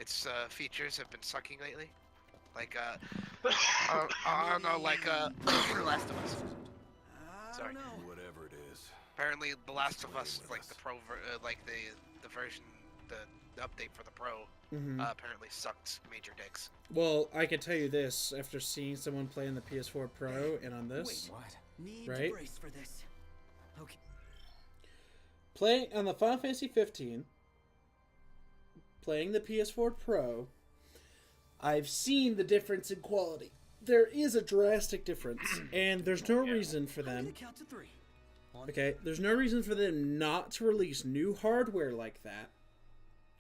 its features have been sucking lately. Like, I don't know, like, The Last of Us. Sorry. Whatever it is. Apparently, The Last of Us, like the like the version, the update for the Pro, apparently sucked major dicks. Well, I can tell you this after seeing someone play on the PS4 Pro and on this. Wait, what? Need right? to brace for this. Okay. Playing on the Final Fantasy 15, playing the PS4 Pro, I've seen the difference in quality. There is a drastic difference, and there's no reason for them. Count to 3. Okay, there's no reason for them not to release new hardware like that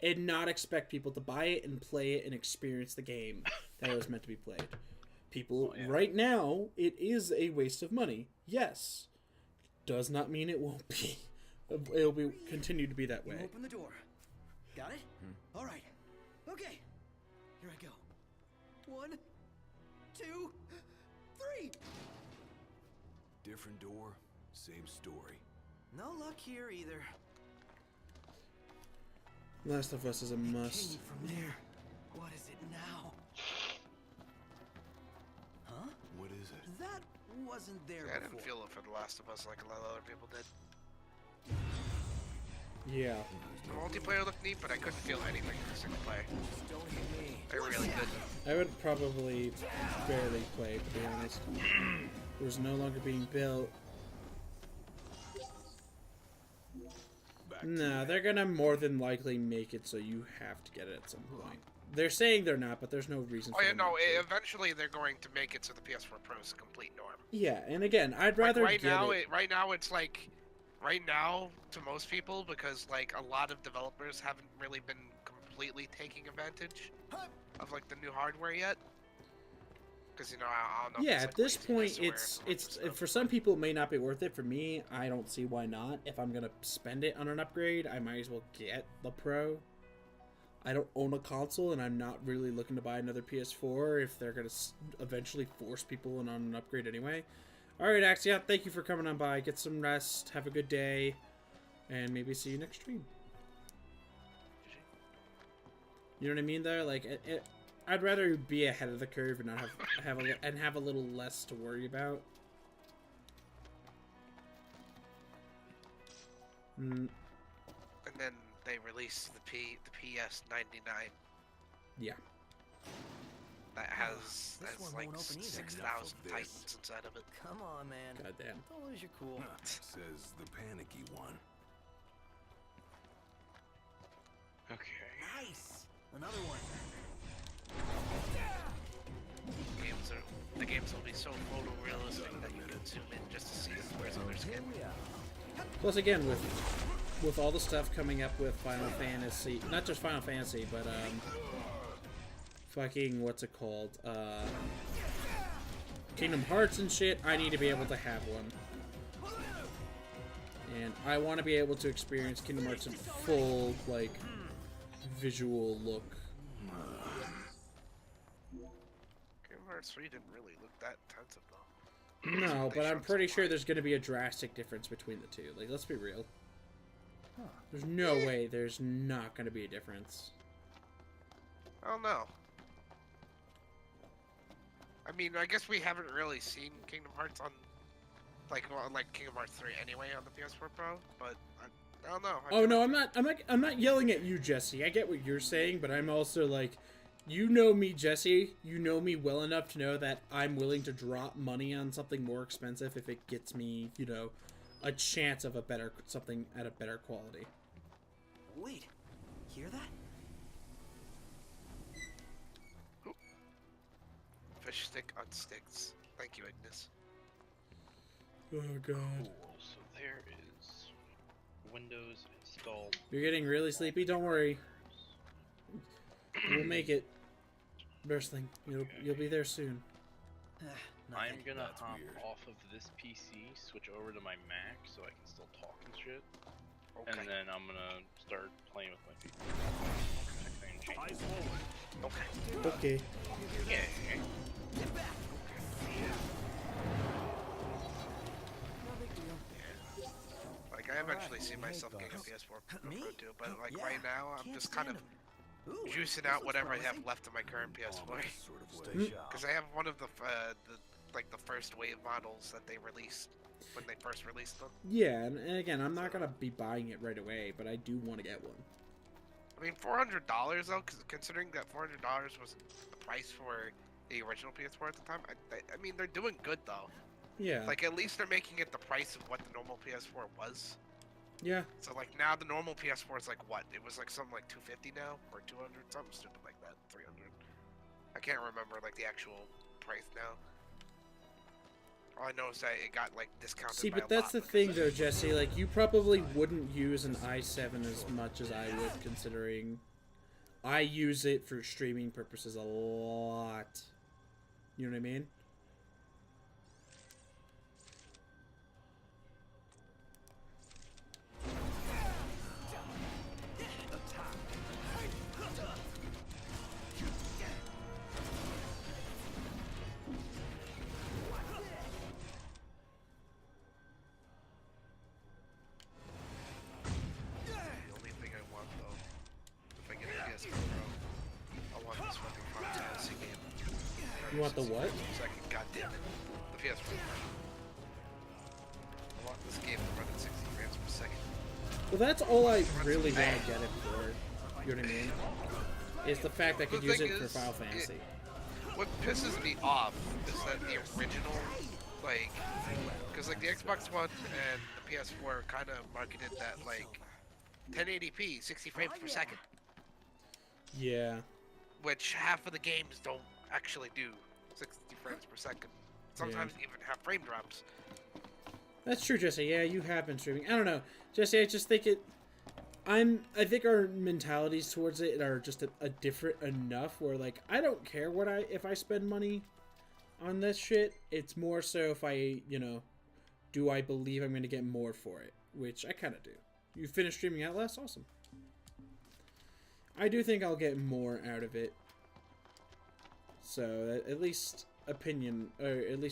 and not expect people to buy it and play it and experience the game that it was meant to be played. People, right now, it is a waste of money. Yes. Does not mean it won't be. It'll be continue to be that way. Open the door. Got it? All right. Okay. Here I go. 1, 2, 3. Different door, same story. No luck here either. Last of Us is a must. Came from there. What is it now? Huh? What is it? That wasn't there I before. didn't feel it for The Last of Us like a lot of other people did. Yeah. The multiplayer looked neat, but I couldn't feel anything for single player. Don't hit me. I really couldn't. I would probably barely play, to be honest. It was no longer being built. No, they're gonna more than likely make it so you have to get it at some point. They're saying they're not, but there's no reason for them not to. Eventually they're going to make it so the PS4 Pro is a complete norm. Yeah, and again, I'd rather like get it. Right now, it's like, right now, to most people, because like a lot of developers haven't really been completely taking advantage of like the new hardware yet. Because I don't know. Yeah, if at this point, it's for some people it may not be worth it. For me, I don't see why not. If I'm gonna spend it on an upgrade, I might as well get the Pro. I don't own a console, and I'm not really looking to buy another PS4 if they're gonna eventually force people on an upgrade anyway. All right, Axia, thank you for coming on by. Get some rest. Have a good day, and maybe see you next stream. You know what I mean? There, like I'd rather be ahead of the curve and not have a little less to worry about. And then they released the PS99. Yeah. That has like won't open either. 6,000 titans inside of it. Come on, man. Goddamn. Don't lose your cool. Says the panicky one. Okay. Nice. Another one. The games will be so photorealistic that you can zoom in just to see where's on their skin. Plus, again, with all the stuff coming up with Final Fantasy, not just Final Fantasy, but fucking what's it called? Kingdom Hearts and shit. I need to be able to have one, and I want to be able to experience Kingdom Hearts in full like visual look. Kingdom Hearts 3 didn't really look that intensive though. No, but I'm pretty sure there's going to be a drastic difference between the two. Like, let's be real. There's no way there's not going to be a difference. I don't know. I mean, I guess we haven't really seen Kingdom Hearts on, like Kingdom Hearts 3 anyway on the PS4 Pro, but I don't know. Oh no, I'm not yelling at you, Jesse. I get what you're saying, but I'm also like, you know me, Jesse. You know me well enough to know that I'm willing to drop money on something more expensive if it gets me, you know, a chance of something at a better quality. Wait. Hear that? Fish stick on sticks. Thank you, Ignis. Oh god. Cool. So there is Windows installed. You're getting really sleepy. Don't worry. We'll make it. Bursling. You'll be there soon. I'm gonna That's hop weird. off of this PC, switch over to my Mac so I can still talk and shit. Okay. And then I'm gonna start playing with my people. Okay. Okay. Yeah. Get back. No big deal. Like, I eventually see myself getting a PS4 Pro too, but like right now, I'm just kind of Ooh, juicing this out looks whatever I have promising. left of my current PS4. Sort of Hmm. way. Because I have one of the like the first wave models that they released when they first released them. Yeah, and again, I'm not gonna be buying it right away, but I do want to get one. I mean, $400 though, because considering that $400 was the price for the original PS4 at the time, I mean they're doing good though. Yeah. Like at least they're making it the price of what the normal PS4 was. Yeah. So like now the normal PS4 is like what? It was like something like 250 now or 200, something stupid like that, 300. I can't remember like the actual price now. All I know is that it got like discounted. See, by but a that's lot the because thing of- though, Jesse. Like, you probably wouldn't use an i7 as much as I would, considering I use it for streaming purposes a lot. You know what I mean? The only thing I want though, if I get a PS4 Pro, I want this fucking Final Fantasy game. You want the what? Second, goddamn it, the PS4 Pro. I want this game to run at 60 frames per second. Well, that's all I really want to get it for. You know what I mean? Is the fact I could The use thing it for is, Final Fantasy. What pisses me off is that the original, like, because like the Xbox One and the PS4 kind of marketed that like 1080p, 60 frames per second, Yeah. which half of the games don't actually do 60 frames per second. Sometimes even have frame drops. That's true, Jesse. Yeah, you have been streaming. I don't know, Jesse. I just think it. I think our mentalities towards it are just a different enough. Where like I don't care if I spend money on this shit. It's more so if I do I believe I'm going to get more for it, which I kind of do. You finished streaming Outlast, awesome. I do think I'll get more out of it. So at least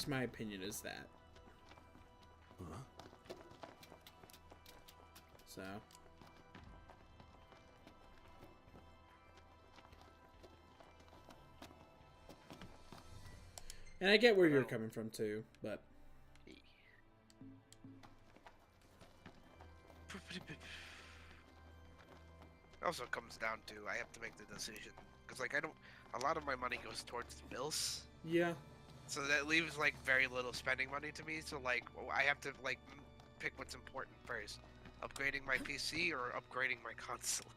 my opinion is that. Huh? So. And I get where you're coming from too, but It also comes down to I have to make the decision because like a lot of my money goes towards the bills, yeah. so that leaves like very little spending money to me. So like I have to like pick what's important first: upgrading my PC or upgrading my console.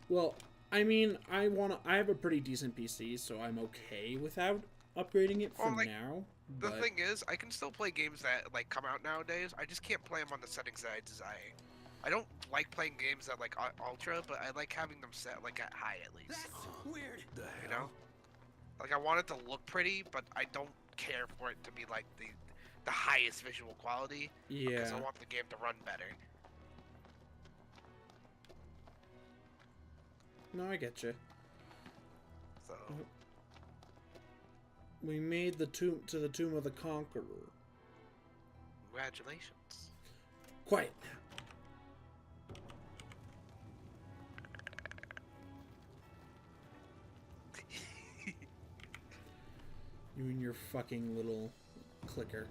Well, I mean, I have a pretty decent PC, so I'm okay without upgrading it for Well, like, now. The But thing is, I can still play games that like come out nowadays. I just can't play them on the settings that I desire. I don't like playing games that like ultra, but I like having them set like at high at least. That's weird. The You hell? know, like I want it to look pretty, but I don't care for it to be like the highest visual quality because yeah. I want the game to run better. No, I get you. So We made the tomb of the Conqueror. congratulations. Quiet. You and your fucking little clicker.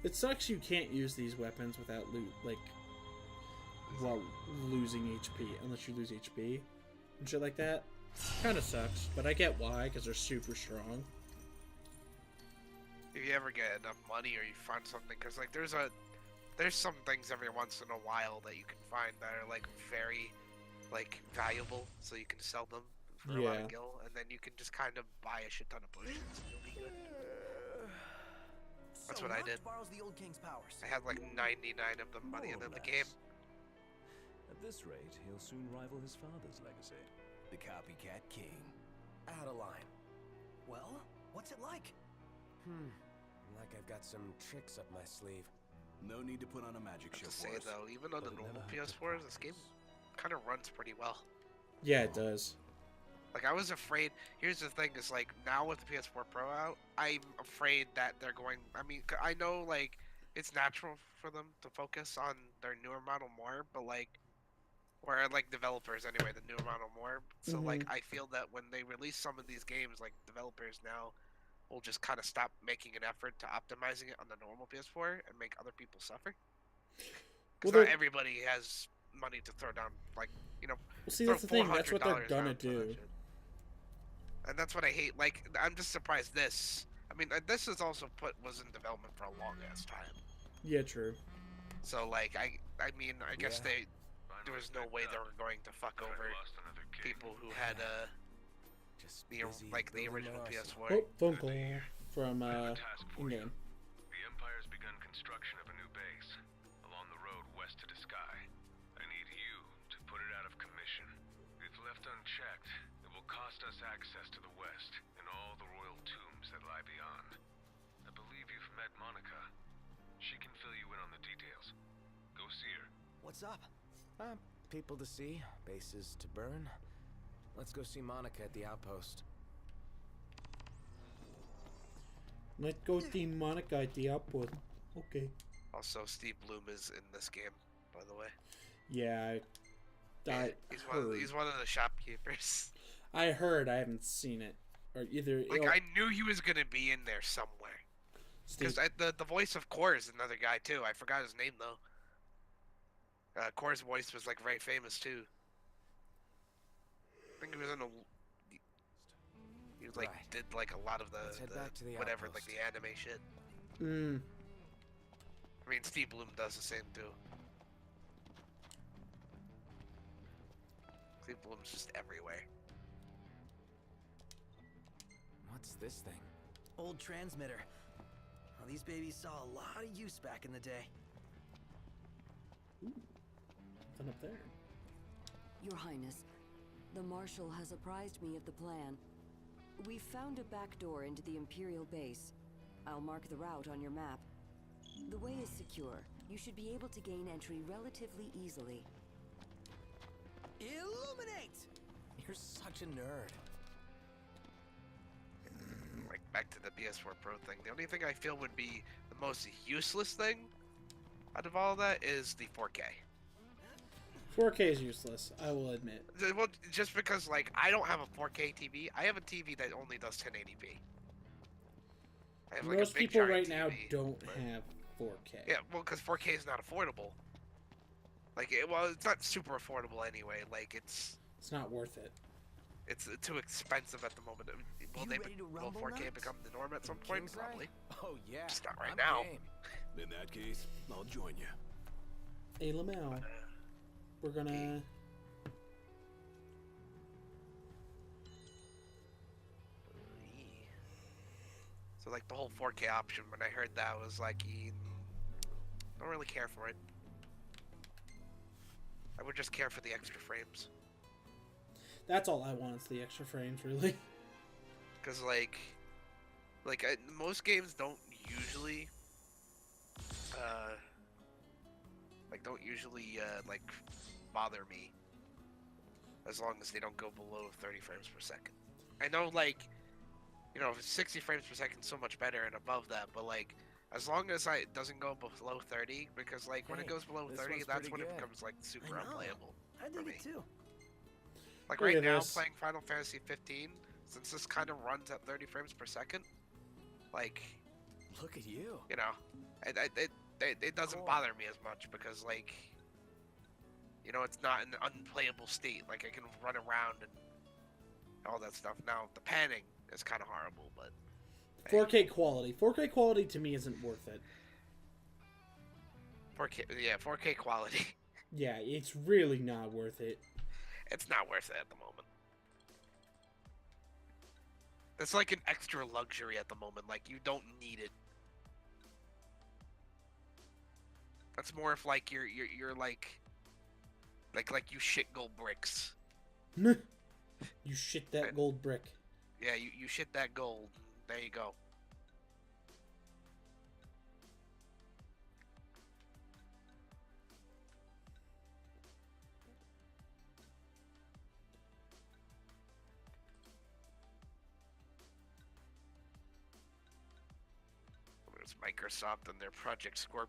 It sucks you can't use these weapons without while losing HP, unless you lose HP and shit like that. Kind of sucks, but I get why, because they're super strong. If you ever get enough money or you find something, because like there's some things every once in a while that you can find that are like very like valuable, so you can sell them for a lot Yeah. of gil, and then you can just kind of buy a shit ton of potions and you'll be good. That's what I did. Borrows the old king's powers. I had like 99 of them by the end of the game. At this rate, he'll soon rival his father's legacy. The copycat king. Adeline. Well, what's it like? Like I've got some tricks up my sleeve. No need to put on a magic I show have to for say us. though, even on the But it normal never hurt to PS4s, this game kind of runs pretty well. Yeah, it does. Like I was afraid. Here's the thing: is like now with the PS4 Pro out, I'm afraid that they're going. I mean, I know like it's natural for them to focus on their newer model more, but like, or like developers anyway, the newer model more. So like, I feel that when they release some of these games, like developers now will just kind of stop making an effort to optimizing it on the normal PS4 and make other people suffer. Because Well, not everybody has money to throw down, like, you know, see, throw that's the thing. That's what they're $400 gonna down for that do. shit. And that's what I hate. Like, I'm just surprised this. I mean, this is also was in development for a long ass time. Yeah, true. So like, I mean, I guess Yeah. there was no way they were going to fuck over people who had Just the busy like the building original my arsenal. Oh, PS4. phone call from in-game. The Empire's begun construction of a new base along the road west to the sky. I need you to put it out of commission. If left unchecked, it will cost us access to the west and all the royal tombs that lie beyond. I believe you've met Monica. She can fill you in on the details. Go see her. What's up? People to see, bases to burn. Let's go see Monica at the outpost. Let's go see Monica at the outpost. Okay. Also, Steve Bloom is in this game, by the way. Yeah, I heard. He's one of the shopkeepers. I heard. I haven't seen it, or either. Like, I knew he was gonna be in there somewhere. Because the voice of Core is another guy too. I forgot his name though. Core's voice was like very famous too. I think he was in a. He was, like did like a lot of Let's head back to the whatever outpost. like the anime shit. Mm. I mean, Steve Bloom does the same too. Steve Bloom's just everywhere. What's this thing? Old transmitter. Well, these babies saw a lot of use back in the day. Nothing up there. Your Highness, the Marshal has apprised me of the plan. We found a back door into the Imperial base. I'll mark the route on your map. The way is secure. You should be able to gain entry relatively easily. Illuminate! You're such a nerd. Like back to the PS4 Pro thing. The only thing I feel would be the most useless thing out of all that is the 4K. 4K is useless. I will admit. Well, just because like I don't have a 4K TV, I have a TV that only does 1080p. I have, like, Most a big, people giant right now TV, don't but- have 4K. Yeah, well, because 4K is not affordable. Like, it's not super affordable anyway. Like, it's not worth it. too expensive at the moment. Will You ready to rumble, 4K Nuts? become the norm at some point? King's Eye? Probably. Oh yeah. Just not right I'm now. game. In that case, I'll join you. Hey, Lamel. We're gonna. So like the whole 4K option, when I heard that, was like, don't really care for it. I would just care for the extra frames. That's all I want is the extra frames, really. Because like most games don't usually, like bother me. As long as they don't go below 30 frames per second. I know, like, you know, 60 frames per second is so much better and above that, but like, as long as it doesn't go below 30, because like when it Hey, goes below this 30, one's that's pretty when it good. becomes like super I know. unplayable. I for dig me. it too. Like Look right at now, this. playing Final Fantasy 15, since this kind of runs at 30 frames per second, like, Look at you. you know, it doesn't Cool. bother me as much because like, you know, it's not an unplayable state. Like I can run around and all that stuff. Now the panning is kind of horrible, but hey, 4K quality. 4K quality to me isn't worth it. 4K quality. Yeah, it's really not worth it. It's not worth it at the moment. It's like an extra luxury at the moment. Like you don't need it. That's more if like you're like you shit gold bricks. You shit that gold brick. Yeah, you shit that gold. There you go. It's Microsoft and their Project Scorpio.